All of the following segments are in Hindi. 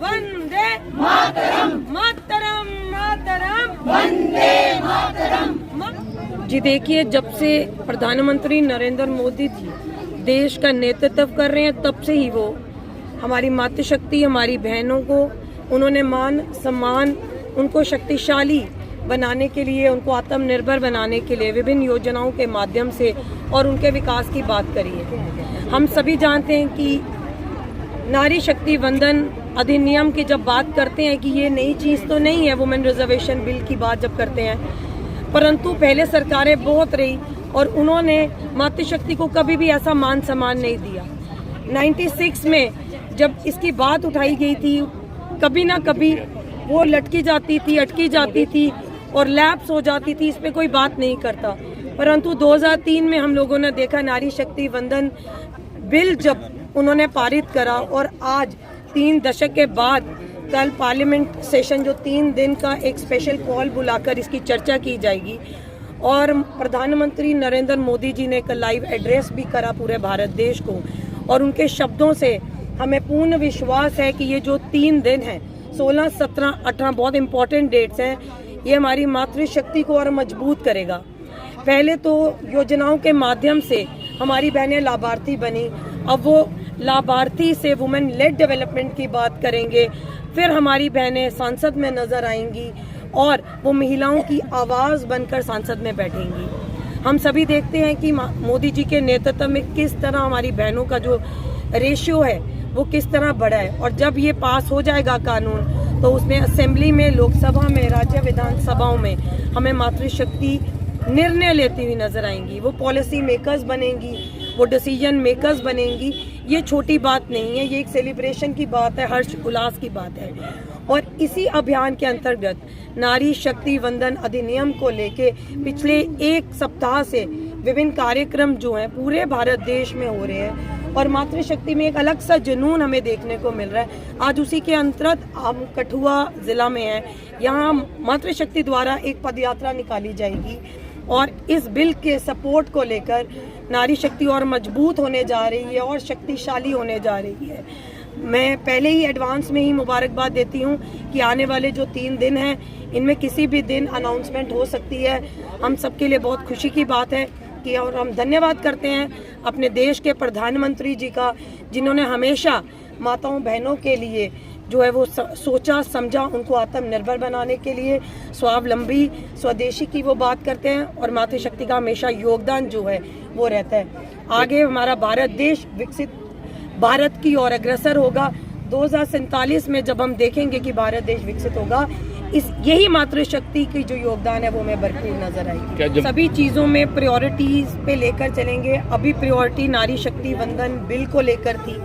वंदे मातरम, मातरम मातरम, वंदे मातरम। जी देखिए, जब से प्रधानमंत्री नरेंद्र मोदी जी देश का नेतृत्व कर रहे हैं, तब से ही वो हमारी मातृशक्ति, हमारी बहनों को उन्होंने मान सम्मान, उनको शक्तिशाली बनाने के लिए, उनको आत्मनिर्भर बनाने के लिए विभिन्न योजनाओं के माध्यम से और उनके विकास की बात करी है। हम सभी जानते हैं कि नारी शक्ति वंदन अधिनियम की जब बात करते हैं कि ये नई चीज़ तो नहीं है, वुमेन रिजर्वेशन बिल की बात जब करते हैं, परंतु पहले सरकारें बहुत रही और उन्होंने मातृशक्ति को कभी भी ऐसा मान सम्मान नहीं दिया। 96 में जब इसकी बात उठाई गई थी, कभी ना कभी वो लटकी जाती थी, अटकी जाती थी और लैप्स हो जाती थी, इस पे कोई बात नहीं करता। परंतु 2003 में हम लोगों ने देखा नारी शक्ति वंदन बिल जब उन्होंने पारित करा और आज 3 दशक के बाद कल पार्लियामेंट सेशन जो 3 दिन का एक स्पेशल कॉल बुलाकर इसकी चर्चा की जाएगी और प्रधानमंत्री नरेंद्र मोदी जी ने कल लाइव एड्रेस भी करा पूरे भारत देश को और उनके शब्दों से हमें पूर्ण विश्वास है कि ये जो 3 दिन हैं 16, 17, 18 बहुत इम्पोर्टेंट डेट्स हैं, ये हमारी मातृशक्ति को और मजबूत करेगा। पहले तो योजनाओं के माध्यम से हमारी बहनें लाभार्थी बनी, अब वो लाभार्थी से वुमेन लेड डेवलपमेंट की बात करेंगे, फिर हमारी बहनें संसद में नजर आएंगी और वो महिलाओं की आवाज़ बनकर संसद में बैठेंगी। हम सभी देखते हैं कि मोदी जी के नेतृत्व में किस तरह हमारी बहनों का जो रेशियो है वो किस तरह बढ़ा है और जब ये पास हो जाएगा कानून तो उसमें असेंबली में, लोकसभा में, राज्य विधानसभाओं में हमें मातृशक्ति निर्णय लेती हुई नजर आएंगी। वो पॉलिसी मेकर्स बनेंगी, वो डिसीजन मेकर्स बनेंगी। ये छोटी बात नहीं है, ये एक सेलिब्रेशन की बात है, हर्ष उल्लास की बात है। और इसी अभियान के अंतर्गत नारी शक्ति वंदन अधिनियम को लेके पिछले 1 सप्ताह से विभिन्न कार्यक्रम जो हैं पूरे भारत देश में हो रहे हैं और मातृशक्ति में एक अलग सा जुनून हमें देखने को मिल रहा है। आज उसी के अंतर्गत हम कठुआ जिला में हैं, यहाँ मातृशक्ति द्वारा एक पदयात्रा निकाली जाएगी और इस बिल के सपोर्ट को लेकर नारी शक्ति और मजबूत होने जा रही है और शक्तिशाली होने जा रही है। मैं पहले ही एडवांस में ही मुबारकबाद देती हूँ कि आने वाले जो 3 दिन हैं इनमें किसी भी दिन अनाउंसमेंट हो सकती है। हम सबके लिए बहुत खुशी की बात है कि और हम धन्यवाद करते हैं अपने देश के प्रधानमंत्री जी का, जिन्होंने हमेशा माताओं बहनों के लिए जो है वो सोचा समझा, उनको आत्मनिर्भर बनाने के लिए स्वावलंबी स्वदेशी की वो बात करते हैं और मातृशक्ति का हमेशा योगदान जो है वो रहता है। आगे हमारा भारत देश विकसित भारत की ओर अग्रसर होगा। 2047 में जब हम देखेंगे कि भारत देश विकसित होगा, यही मातृशक्ति की जो योगदान है वो हमें भरपूर नजर आएगी। सभी चीज़ों में प्रायोरिटीज पे लेकर चलेंगे। अभी प्रायोरिटी नारी शक्ति वंदन बिल को लेकर थी,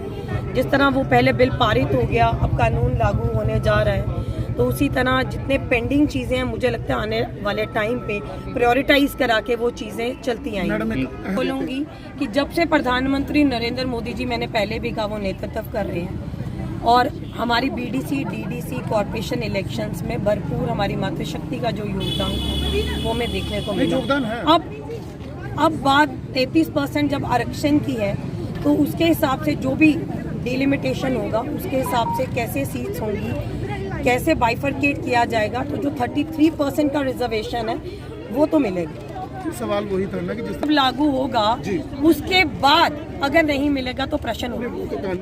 जिस तरह वो पहले बिल पारित हो गया, अब कानून लागू होने जा रहा है, तो उसी तरह जितने पेंडिंग चीज़ें हैं मुझे लगता है आने वाले टाइम पे प्रायोरिटाइज करा के वो चीज़ें चलती आएंगी। बोलूँगी कि जब से प्रधानमंत्री नरेंद्र मोदी जी, मैंने पहले भी कहा, वो नेतृत्व कर रहे हैं और हमारी BDC, DDC कॉर्पोरेशन इलेक्शंस में भरपूर हमारी मातृशक्ति का जो योगदान है वो हमें देखने को मिला। अब बात 33% जब आरक्षण की है तो उसके हिसाब से जो भी डिलिमिटेशन होगा उसके हिसाब से कैसे सीट्स होंगी, कैसे बाइफरकेट किया जाएगा, तो जो 33% का रिजर्वेशन है वो तो मिलेगा। सवाल वही था ना कि जब लागू होगा उसके बाद अगर नहीं मिलेगा तो प्रश्न होगा।